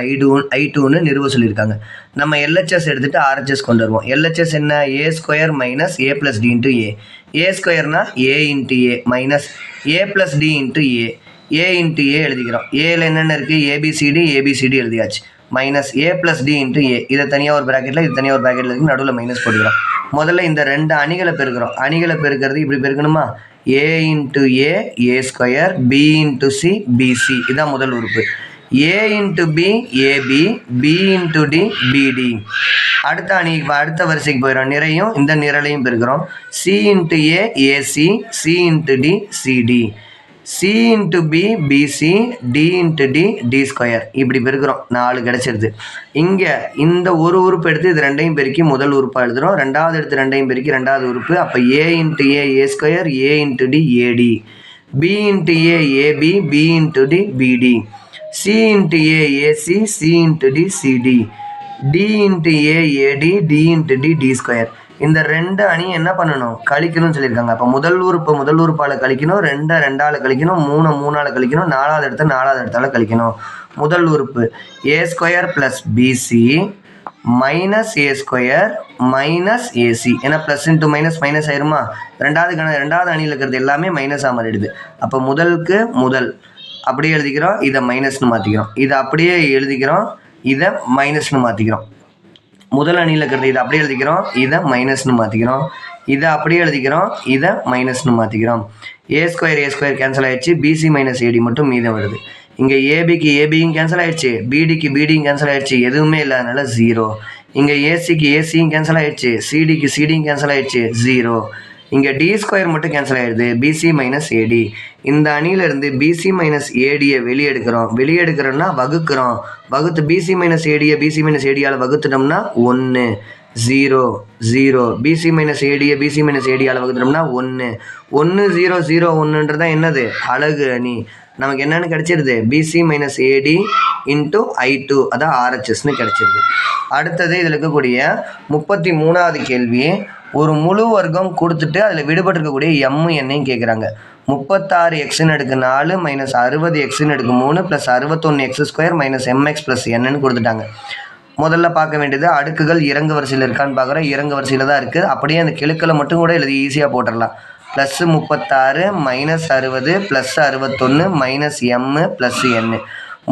ஐ2ன்னு நிறுவ சொல்லியிருக்காங்க. நம்ம எல்ஹெச்எஸ் எடுத்துகிட்டு ஆர்ஹெச்எஸ் கொண்டு வருவோம். எல்ஹெச்எஸ் என்ன? ஏ square minus A plus D into A. A ஸ்கொயர்னா A into A minus A plus D into A. A into ஏ எழுதிக்கிறோம். ஏல என்னென்ன இருக்குது? ஏபிசிடி எழுதியாச்சு. Minus A plus D into ஏ. இதை தனியாக ஒரு ப்ராக்கெட்டில், இது தனியாக ஒரு ப்ராக்கெட்டில் இருக்குது, நடுவில் மைனஸ் போட்டுக்கிறோம். முதல்ல இந்த 2 அணிகளை பெருக்கிறோம். அணிகளை பெருக்கிறது இப்படி பெருக்கணுமா? A into A square, B into C BC. இதுதான் முதல் உறுப்பு. A into B AB, B into D BD. அடுத்த வரிசைக்கு போயிடும். நிறையும் இந்த நிரலையும் பெருக்கிறோம். C into AC, C into D CD, C into B BC, D into D square. இப்படி பெருக்கிறோம். 4 கிடச்சிருது. இங்கே இந்த ஒரு உறுப்பு எடுத்து இது 2ஐயும் பெருக்கி முதல் உறுப்பாக எழுதுகிறோம். ரெண்டாவது எடுத்து 2ஐயும் பெருக்கி ரெண்டாவது உறுப்பு. அப்போ A into A square, A into D AD, B into AB, B into D BD, C into AC, C into D CD, D into AD, D into D square. இந்த 2 அணியை என்ன பண்ணணும்? கழிக்கணும்னு சொல்லியிருக்காங்க. அப்போ முதல் உறுப்பால் கழிக்கணும், 2ஆல் கழிக்கணும், 3ஆல் கழிக்கணும், 4ஆவது இடத்தால கழிக்கணும். முதல் உறுப்பு ஏ ஸ்கொயர் ப்ளஸ் பிசி மைனஸ் ஏ ஸ்கொயர் மைனஸ் ஏசி. ஏன்னா ப்ளஸ் இன்ட்டு மைனஸ் மைனஸ் ஆயிருமா? ரெண்டாவது அணியில் இருக்கிறது எல்லாமே மைனஸாக மாறிடுது. அப்போ முதலுக்கு முதல் அப்படியே எழுதிக்கிறோம், இதை மைனஸ்னு மாற்றிக்கிறோம். இதை அப்படியே எழுதிக்கிறோம், இதை மைனஸ்னு மாற்றிக்கிறோம். முதல் அணியில் இருக்கிறது இதை அப்படியே எழுதிக்கிறோம், இதை மைனஸ்னு மாற்றிக்கிறோம். இதை அப்படியே எழுதிக்கிறோம், இதை மைனஸ்னு மாற்றிக்கிறோம். ஏ ஸ்கொயர் கேன்சல் ஆகிடுச்சு. பிசி மைனஸ் ஏடி மட்டும் மீதம் வருது. இங்கே ஏபியும் கேன்சல் ஆகிடுச்சு, பிடியும் கேன்சல் ஆகிடுச்சு, எதுவுமே இல்லாதனால 0. இங்கே ஏசியும் கேன்சல் ஆகிடுச்சு, சிடியும் கேன்சல் ஆகிடுச்சு, 0. இங்கே டி ஸ்கொயர் மட்டும் கேன்சல் ஆகிடுது, பிசி மைனஸ் ஏடி. இந்த அணியிலேருந்து பிசி மைனஸ் ஏடியை வெளியெடுக்கிறோம்னா வகுக்கிறோம். வகுத்து பிசி மைனஸ் ஏடியால் வகுத்துட்டோம்னா 1 0 பிசி மைனஸ் ஏடியால் வகுத்துட்டோம்னா 1 0 0 1ன்றதான் என்னது? அலகு அணி. நமக்கு என்னென்னு கிடச்சிருது? PC minus AD into I2, அதான் ஆர்ஹெச்எஸ்ன்னு கிடச்சிருது. அடுத்தது இதில் இருக்கக்கூடிய 33வது கேள்வி. ஒரு முழு வர்க்கம் கொடுத்துட்டு அதில் விடுபட்டிருக்கக்கூடிய என்னையும் கேட்குறாங்க. 36x⁴ minus 60x�3 plus 61x² minus mx plus என்னன்னு கொடுத்துட்டாங்க. முதல்ல பார்க்க வேண்டியது அடுக்குகள் இறங்கு வரிசையில் இருக்கான்னு பார்க்குறோம். இறங்கு வரிசையில் தான் இருக்குது. அப்படியே அந்த கெழுக்களை மட்டும் கூட எழுதி ஈஸியாக போட்டுடலாம். Plus 36 minus 60 plus 61 minus m plus n.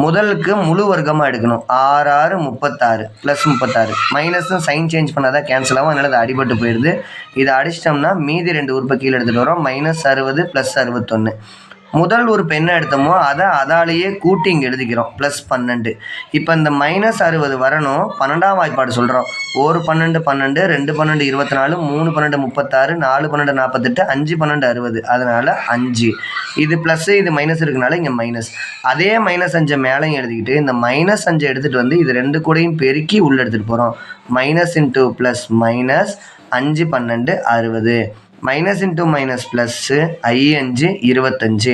முதலுக்கு முழு வர்க்கமாக எடுக்கணும். 6 36 ப்ளஸ் 36 மைனஸும் சைன் சேஞ்ச் பண்ணால் தான் கேன்சல் ஆகும். அதனால் அது அடிபட்டு போயிடுது. இதை அடிச்சிட்டோம்னா மீதி 2 உறுப்பை கீழே எடுத்துகிட்டு வரோம். Minus 60 plus 61. முதல் உறுப்பு என்ன எடுத்தோமோ அதாலேயே கூட்டி இங்கே எழுதிக்கிறோம். ப்ளஸ் 12. இப்போ இந்த மைனஸ் 60 வரணும். 12ஆம் வாய்ப்பாடு சொல்கிறோம். 1 12 12, 2 12 24, 3 12 36, 4 12 48, 5 12 60. அதனால் 5. இது ப்ளஸ்ஸு, இது மைனஸ் இருக்குனால இங்கே மைனஸ். அதே மைனஸ் 5 மேலேயும் எழுதிக்கிட்டு இந்த மைனஸ் 5 எடுத்துகிட்டு வந்து இது 2 கூடையும் பெருக்கி உள்ளே எடுத்துகிட்டு போகிறோம். Minus into plus minus 5 12 60. Minus into minus plus 5 25.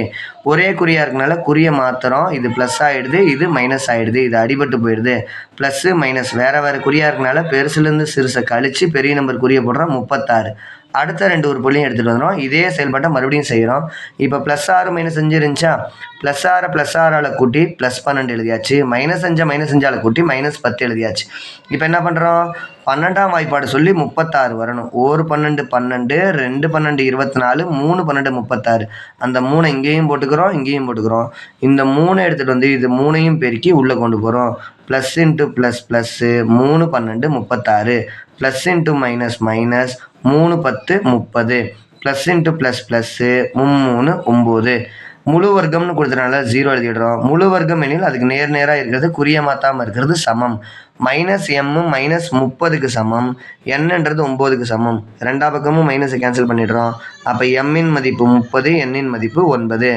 ஒரே குறியாக இருக்கனால குறியை மாற்றுறோம். இது ப்ளஸ் ஆகிடுது, இது மைனஸ் ஆகிடுது. இது அடிபட்டு போயிடுது. ப்ளஸ்ஸு மைனஸ் வேறு குறியாக இருக்கனால பெருசுலேருந்து சிறுசை கழித்து பெரிய நம்பர் குறியை போடுறோம். 36. அடுத்த 2 உறுப்புலையும் எடுத்துகிட்டு வந்துடும். இதே செயல்பாட்டை மறுபடியும் செய்கிறோம். இப்போ ப்ளஸ் 6 மைனஸ் 5 இருந்துச்சா? ப்ளஸ் 6 கூட்டி ப்ளஸ் 12 எழுதியாச்சு. மைனஸ் 5 கூட்டி மைனஸ் 10 எழுதியாச்சு. இப்போ என்ன பண்ணுறோம்? 12ஆம் வாய்ப்பாடு சொல்லி 36 வரணும். 1 12 12, 2 12 24, 3 12 36. அந்த 3 இங்கேயும் போட்டுக்கிறோம், இங்கேயும் போட்டுக்கிறோம். இந்த 3 எடுத்துகிட்டு வந்து இது 3ஐயும் பெருக்கி உள்ளே கொண்டு போகிறோம். Plus into plus plus 3 12 36. Plus into minus minus 3 10 30 plus into plus plus 3 9 முழு வர்க்கம்னு கொடுத்தனால 0 எழுதிடுறோம். முழு வர்க்கம் எனில் அதுக்கு நேராக இருக்கிறது குறிய மாற்றாமல் இருக்கிறது சமம். மைனஸ் எம்மு மைனஸ் 30க்கு சமம், என்னன்றது 9க்கு சமம். ரெண்டா பக்கமும் மைனஸை கேன்சல் பண்ணிடுறோம். அப்போ எம்மின் மதிப்பு 30, என்னின் மதிப்பு 9.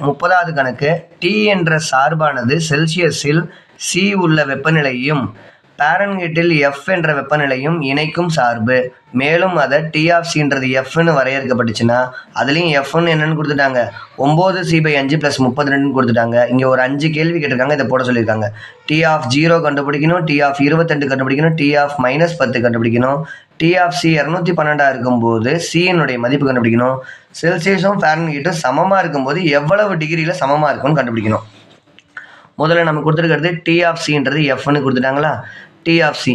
30வது கணக்கு, டி என்ற சார்பானது செல்சியஸில் சி உள்ள வெப்பநிலையும் பாரன்ஹீட்டில் எஃப் என்ற வெப்பநிலையும் இணைக்கும் சார்பு. மேலும் அதை டி ஆஃப் சின்றது எஃப்னு வரையறுக்கப்பட்டுச்சுன்னா அதுலேயும் எஃப்னு என்னன்னு கொடுத்துட்டாங்க, 9c/5 + 32 கொடுத்துட்டாங்க. இங்கே ஒரு 5 கேள்வி கேட்டிருக்காங்க, இதை போட சொல்லியிருக்காங்க. டி ஆஃப் 0 கண்டுபிடிக்கணும், டி ஆஃப் 22 கண்டுபிடிக்கணும், டி ஆஃப் -10 கண்டுபிடிக்கணும். டி ஆஃப் சி 212 இருக்கும்போது சியினுடைய மதிப்பு கண்டுபிடிக்கணும். செல்சியஸும் ஃபாரன்ஹீட்டும் சமமாக இருக்கும்போது எவ்வளவு டிகிரியில் சமமாக இருக்கும்னு கண்டுபிடிக்கணும். முதல்ல நம்ம கொடுத்துருக்கிறது டி ஆஃப் சின்றது எஃப்னு கொடுத்துட்டாங்களா. டி ஆஃப் சி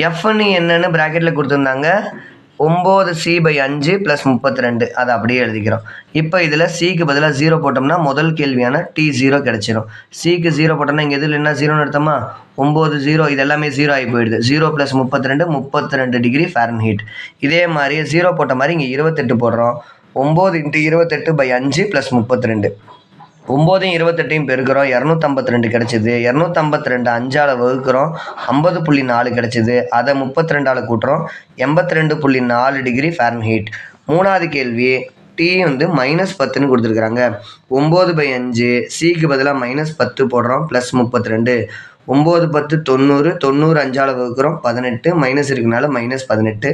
எஃப்னு என்னன்னு ப்ராக்கெட்டில் கொடுத்துருந்தாங்க, 9c/5 + 32. அதை அப்படியே எழுதிக்கிறோம். இப்போ இதில் சிக்கு பதிலாக 0 போட்டோம்னா முதல் கேள்வியான T0 கிடச்சிரும். சிக்கு 0 போட்டோம்னா இங்கே எதில் என்ன 0ன்னு எடுத்தோமா, 9 0, இது எல்லாமே 0 ஆகி போயிடுது. 0 + 32 32 டிகிரி ஃபாரன்ஹீட். இதே மாதிரி 0 போட்ட மாதிரி இங்கே 28 போடுறோம். 9 × 28/5 + 32. 9 28 பெருக்கிறோம், 252 கிடச்சிது. 252 5ஆல் வகுக்கிறோம், 50.4 கிடச்சிது. அதை 32ஆல் கூட்டுறோம், 82.4 டிகிரி ஃபாரன்ஹீட். மூணாவது கேள்வி, டி வந்து -10ன்னு கொடுத்துருக்குறாங்க. 9/5, சிக்கு பதிலாக -10 போடுறோம், +32. 9 10 90, 90 5ஆல் வகுக்கிறோம், 18. மைனஸ் இருக்கனால -18.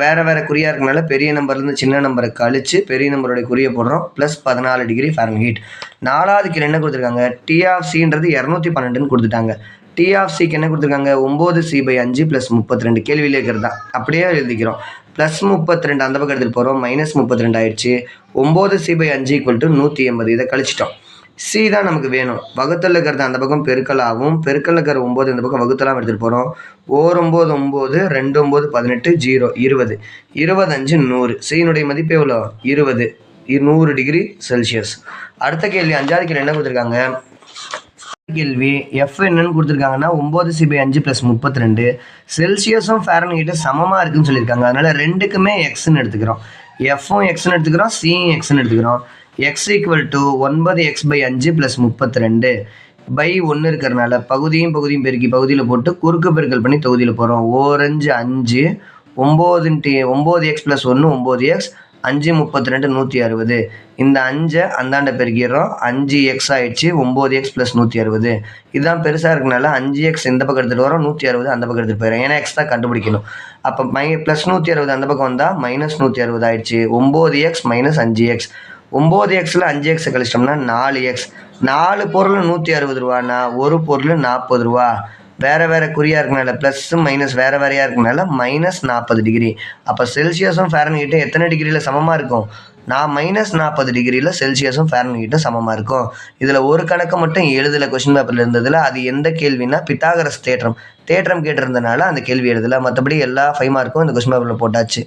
வேறு குறியாக இருக்கனால பெரிய நம்பர்லேருந்து சின்ன நம்பரை கழித்து பெரிய நம்பருடைய குறியை போடுறோம், +14 டிகிரி ஃபாரன்ஹீட். நாலாவது கீழே என்ன கொடுத்துருக்காங்க, டி ஆஃப் சின்றது 212ன்னு கொடுத்துட்டாங்க. டி ஆஃப் சிக்கு என்ன கொடுத்துருக்காங்க, 9c/5 + 32. கேள்வியிலே இருக்கிறது தான், அப்படியே எழுதிக்கிறோம். +32 அந்த பக்கம் எடுத்துகிட்டு போகிறோம், -32 ஆயிடுச்சு. 9c/5 = 180. இதை கழிச்சிட்டோம். சி தான் நமக்கு வேணும். வகுத்தல் இருக்கிறது அந்த பக்கம் பெருக்கலாகவும், பெருக்கல் இருக்கிற 9 இந்த பக்கம் வகுத்தலாகவும் எடுத்துகிட்டு போகிறோம். 9 9, 2 9 18, 0 20, 25 100. சியினுடைய மதிப்பு எவ்வளோ, 20, 100 டிகிரி செல்சியஸ். அடுத்த கேள்வி, 5வது கேள்வி என்ன கொடுத்துருக்காங்க, கேள்வி எஃப் என்னன்னு கொடுத்துருக்காங்கன்னா 9c/5 + 32. செல்சியஸும் ஃபாரன்ஹீட்டும் சமமாக இருக்குன்னு சொல்லியிருக்காங்க. அதனால் ரெண்டுக்குமே எக்ஸ்ன்னு எடுத்துக்கிறோம். எஃப்பும் எக்ஸ்ன்னு எடுத்துக்கிறோம், சியும் எக்ஸ்ன்னு எடுத்துக்கிறோம். x = 9x/5 + 32 /1 இருக்கிறனால பகுதியும் பெருக்கி பகுதியில் போட்டு குறுக்கு பெருக்கல் பண்ணி தொகுதியில் போகிறோம். 4 5 9x + 1 9x, 5 32 160. இந்த 5 அந்தாண்ட பெருக்கிடுறோம், 5x ஆயிடுச்சு. 9x + 160. இதுதான் பெருசாக இருக்கனால 5x இந்த பக்கம் எடுத்துகிட்டு வரோம், 160 அந்த பக்கம் எடுத்துகிட்டு போயிடும். ஏன்னா எக்ஸ் தான் கண்டுபிடிக்கணும். அப்போ +160 அந்த பக்கம் வந்தால் -160 ஆயிடுச்சு. 9x - 5x. 9xல் 5x கழிச்சிட்டோம்னா 4x. 4 பொருள் 160 ரூபான்னா ஒரு பொருள் 40 ரூபா. வேறு குறியாக இருக்கனால ப்ளஸ் மைனஸ் வேறையாக இருக்கனால -40 டிகிரி. அப்போ செல்சியஸும் ஃபாரன்ஹீட்டும் எத்தனை டிகிரியில் சமமாக இருக்கும், நான் -40 டிகிரியில் செல்சியஸும் ஃபாரன்ஹீட்டும் சமமாக இருக்கும். இதில் ஒரு கணக்கு மட்டும் எழுதலை கொஸ்டின் பேப்பரில் இருந்ததில், அது எந்த கேள்வினா பித்தாகரஸ் தேற்றம் கேட்டிருந்தனால அந்த கேள்வி எழுதலை. மற்றபடி எல்லா 5 மார்க்கும் இந்த கொஸ்டின் பேப்பரில் போட்டாச்சு.